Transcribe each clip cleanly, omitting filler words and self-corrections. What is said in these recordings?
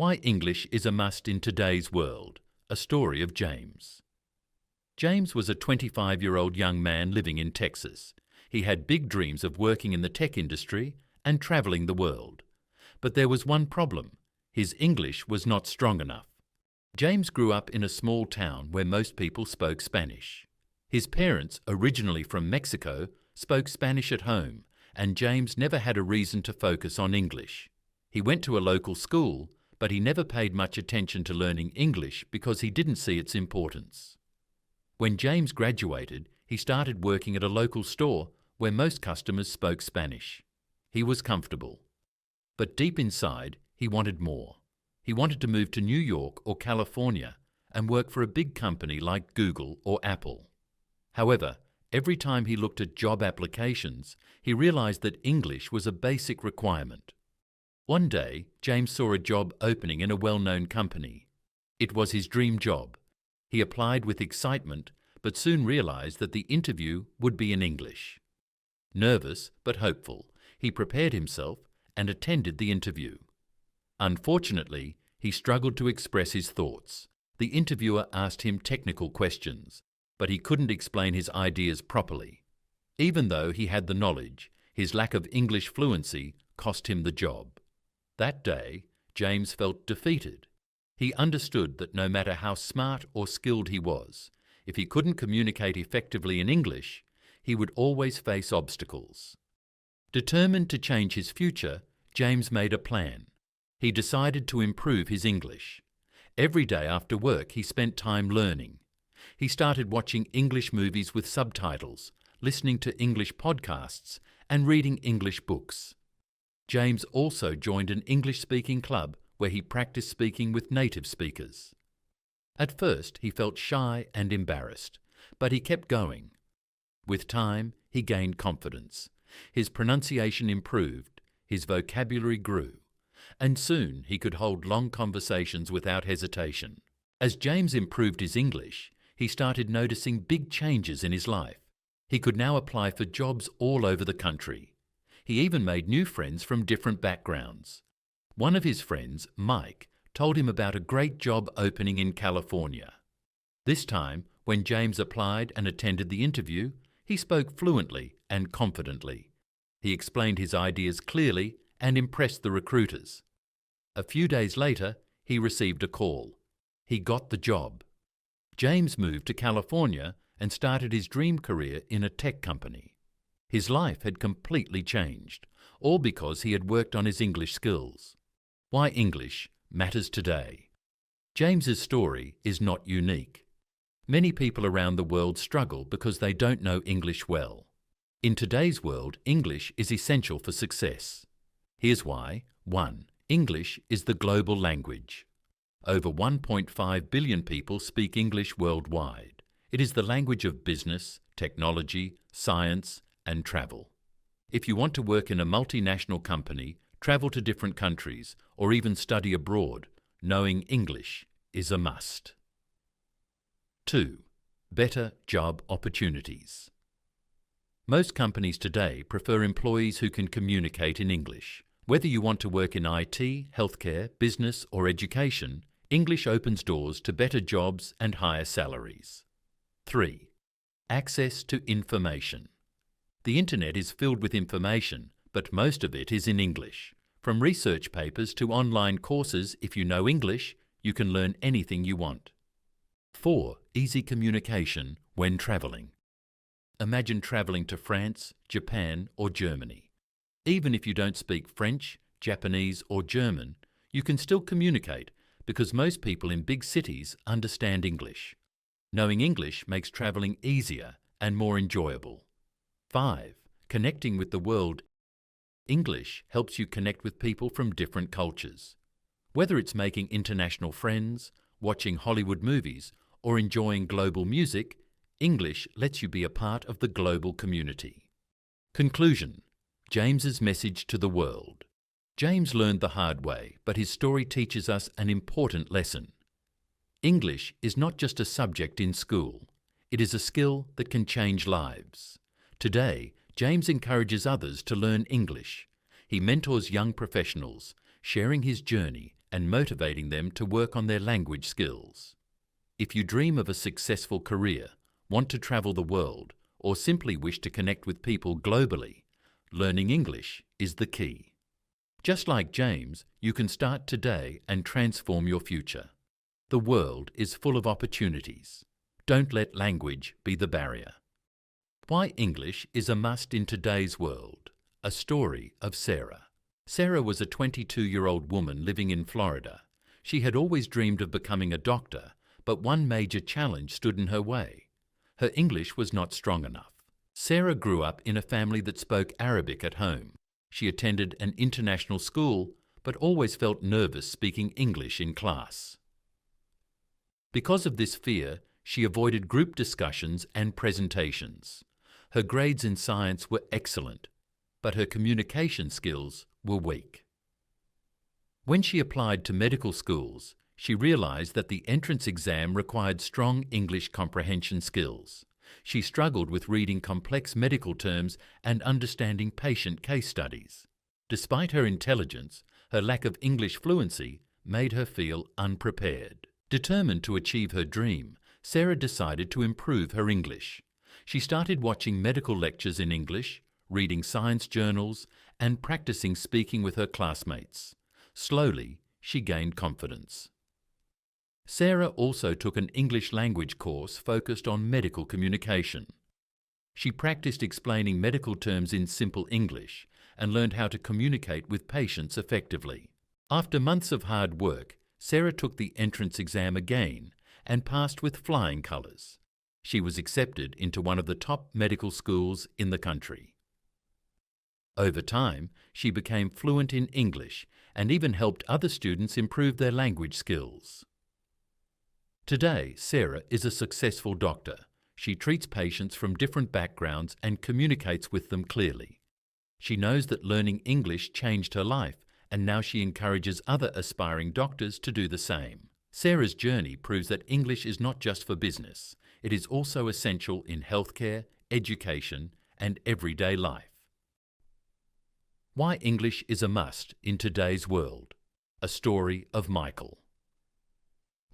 Why English is a must in today's world. A story of James. James was a 25-year-old young man living in Texas. He had big dreams of working in the tech industry and traveling the world. But there was one problem. His English was not strong enough. James grew up in a small town where most people spoke Spanish. His parents, originally from Mexico, spoke Spanish at home, and James never had a reason to focus on English. He went to a local school, but he never paid much attention to learning English because he didn't see its importance. When James graduated, he started working at a local store where most customers spoke Spanish. He was comfortable. But deep inside, he wanted more. He wanted to move to New York or California and work for a big company like Google or Apple. However, every time he looked at job applications, he realized that English was a basic requirement. One day, James saw a job opening in a well-known company. It was his dream job. He applied with excitement, but soon realized that the interview would be in English. Nervous but hopeful, he prepared himself and attended the interview. Unfortunately, he struggled to express his thoughts. The interviewer asked him technical questions, but he couldn't explain his ideas properly. Even though he had the knowledge, his lack of English fluency cost him the job. That day, James felt defeated. He understood that no matter how smart or skilled he was, if he couldn't communicate effectively in English, he would always face obstacles. Determined to change his future, James made a plan. He decided to improve his English. Every day after work, he spent time learning. He started watching English movies with subtitles, listening to English podcasts, and reading English books. James also joined an English-speaking club where he practiced speaking with native speakers. At first, he felt shy and embarrassed, but he kept going. With time, he gained confidence. His pronunciation improved, his vocabulary grew, and soon he could hold long conversations without hesitation. As James improved his English, he started noticing big changes in his life. He could now apply for jobs all over the country. He even made new friends from different backgrounds. One of his friends, Mike, told him about a great job opening in California. This time, when James applied and attended the interview, he spoke fluently and confidently. He explained his ideas clearly and impressed the recruiters. A few days later, he received a call. He got the job. James moved to California and started his dream career in a tech company. His life had completely changed, all because he had worked on his English skills. Why English matters today. James's story is not unique. Many people around the world struggle because they don't know English well. In today's world, English is essential for success. Here's why. 1. English is the global language. Over 1.5 billion people speak English worldwide. It is the language of business, technology, science, and travel. If you want to work in a multinational company, travel to different countries, or even study abroad, knowing English is a must. 2. Better job opportunities. Most companies today prefer employees who can communicate in English. Whether you want to work in IT, healthcare, business, or education, English opens doors to better jobs and higher salaries. 3. Access to information. The internet is filled with information, but most of it is in English. From research papers to online courses, if you know English, you can learn anything you want. 4. Easy communication when traveling. Imagine traveling to France, Japan, or Germany. Even if you don't speak French, Japanese, or German, you can still communicate because most people in big cities understand English. Knowing English makes traveling easier and more enjoyable. 5. Connecting with the world. English helps you connect with people from different cultures. Whether it's making international friends, watching Hollywood movies, or enjoying global music, English lets you be a part of the global community. Conclusion. James's message to the world. James learned the hard way, but his story teaches us an important lesson. English is not just a subject in school. It is a skill that can change lives. Today, James encourages others to learn English. He mentors young professionals, sharing his journey and motivating them to work on their language skills. If you dream of a successful career, want to travel the world, or simply wish to connect with people globally, learning English is the key. Just like James, you can start today and transform your future. The world is full of opportunities. Don't let language be the barrier. Why English is a must in today's world. A story of Sarah. Sarah was a 22-year-old woman living in Florida. She had always dreamed of becoming a doctor, but one major challenge stood in her way. Her English was not strong enough. Sarah grew up in a family that spoke Arabic at home. She attended an international school, but always felt nervous speaking English in class. Because of this fear, she avoided group discussions and presentations. Her grades in science were excellent, but her communication skills were weak. When she applied to medical schools, she realized that the entrance exam required strong English comprehension skills. She struggled with reading complex medical terms and understanding patient case studies. Despite her intelligence, her lack of English fluency made her feel unprepared. Determined to achieve her dream, Sarah decided to improve her English. She started watching medical lectures in English, reading science journals, and practicing speaking with her classmates. Slowly, she gained confidence. Sarah also took an English language course focused on medical communication. She practiced explaining medical terms in simple English and learned how to communicate with patients effectively. After months of hard work, Sarah took the entrance exam again and passed with flying colours. She was accepted into one of the top medical schools in the country. Over time, she became fluent in English and even helped other students improve their language skills. Today, Sarah is a successful doctor. She treats patients from different backgrounds and communicates with them clearly. She knows that learning English changed her life, and now she encourages other aspiring doctors to do the same. Sarah's journey proves that English is not just for business. It is also essential in healthcare, education, and everyday life. Why English is a must in today's world. A story of Michael.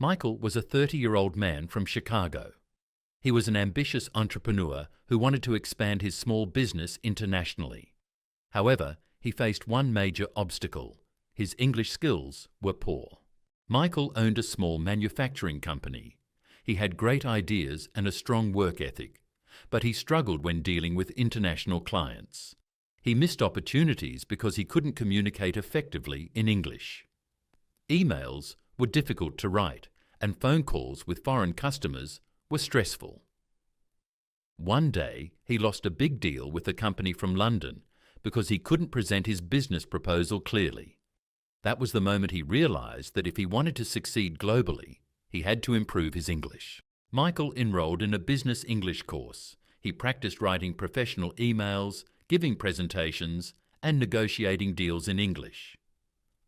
Michael was a 30-year-old man from Chicago. He was an ambitious entrepreneur who wanted to expand his small business internationally. However, he faced one major obstacle. His English skills were poor. Michael owned a small manufacturing company. He had great ideas and a strong work ethic, but he struggled when dealing with international clients. He missed opportunities because he couldn't communicate effectively in English. Emails were difficult to write, and phone calls with foreign customers were stressful. One day, he lost a big deal with a company from London because he couldn't present his business proposal clearly. That was the moment he realized that if he wanted to succeed globally, he had to improve his English. Michael enrolled in a business English course. He practiced writing professional emails, giving presentations, and negotiating deals in English.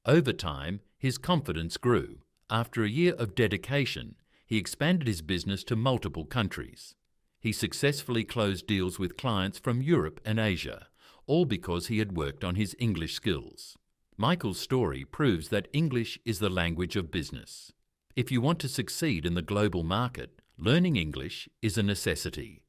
Over time, his confidence grew. After a year of dedication, he expanded his business to multiple countries. He successfully closed deals with clients from Europe and Asia, all because he had worked on his English skills. Michael's story proves that English is the language of business. If you want to succeed in the global market, learning English is a necessity.